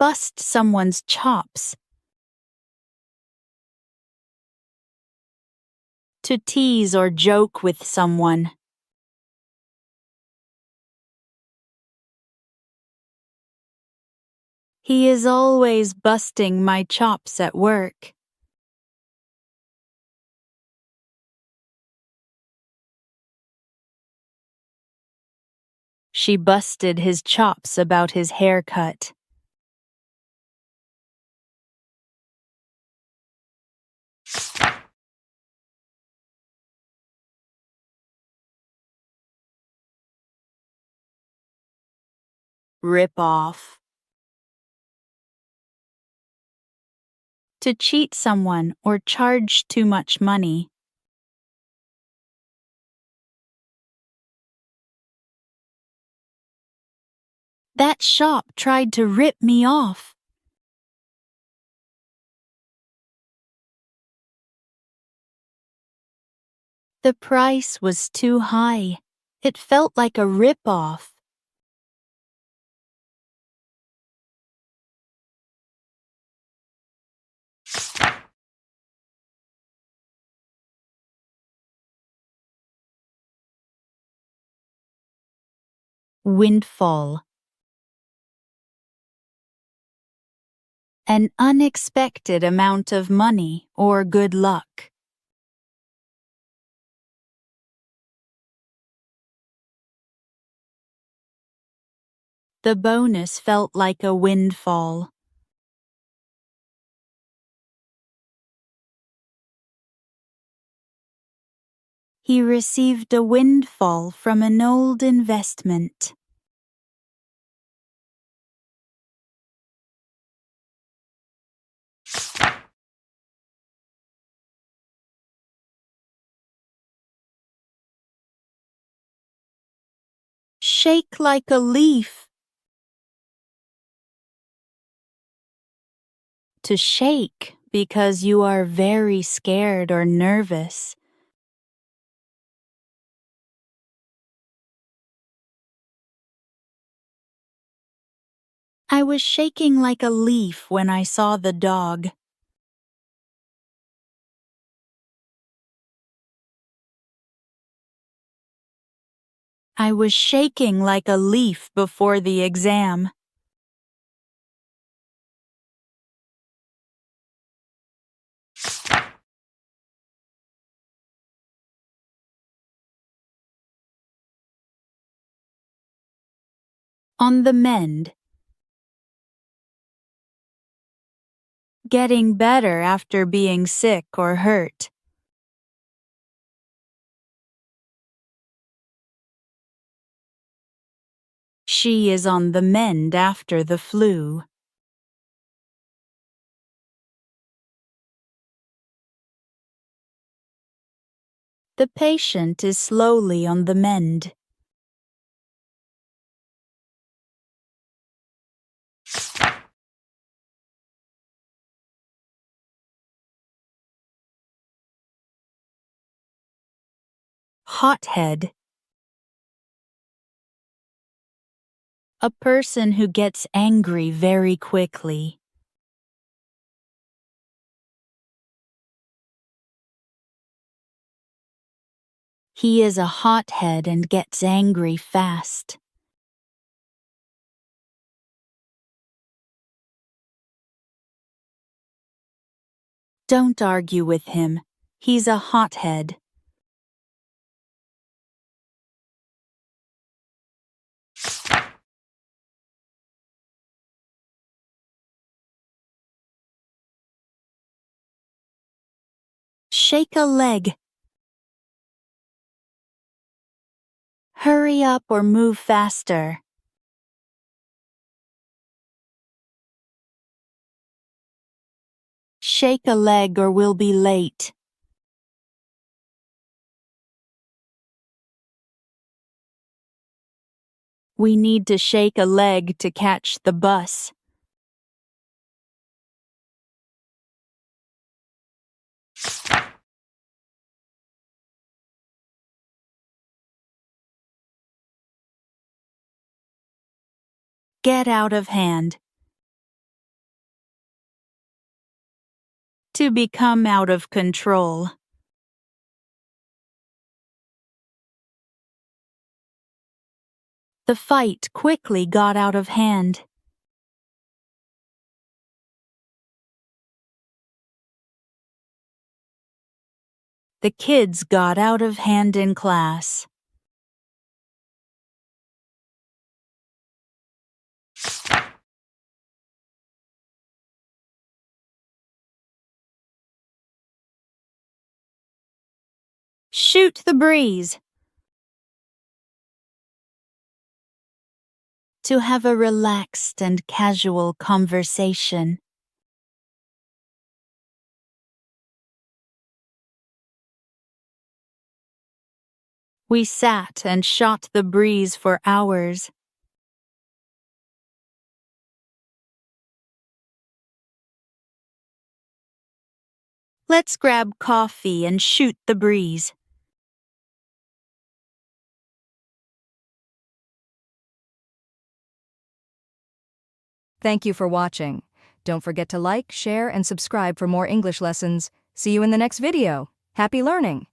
bust someone's chops. To tease or joke with someone. He is always busting my chops at work. She busted his chops about his haircut. Rip off. To cheat someone or charge too much money. That shop tried to rip me off. The price was too high. It felt like a rip-off. Windfall. An unexpected amount of money or good luck. The bonus felt like a windfall. He received a windfall from an old investment. Shake like a leaf. To shake because you are very scared or nervous. I was shaking like a leaf when I saw the dog. I was shaking like a leaf before the exam. On the mend. Getting better after being sick or hurt. She is on the mend after the flu. The patient is slowly on the mend. Hothead. A person who gets angry very quickly. He is a hothead and gets angry fast. Don't argue with him. He's a hothead. Shake a leg. Hurry up or move faster. Shake a leg or we'll be late. We need to shake a leg to catch the bus. Get out of hand. To become out of control. The fight quickly got out of hand. The kids got out of hand in class. Shoot the breeze. To have a relaxed and casual conversation. We sat and shot the breeze for hours. Let's grab coffee and shoot the breeze. Thank you for watching. Don't forget to like, share, and subscribe for more English lessons. See you in the next video. Happy learning!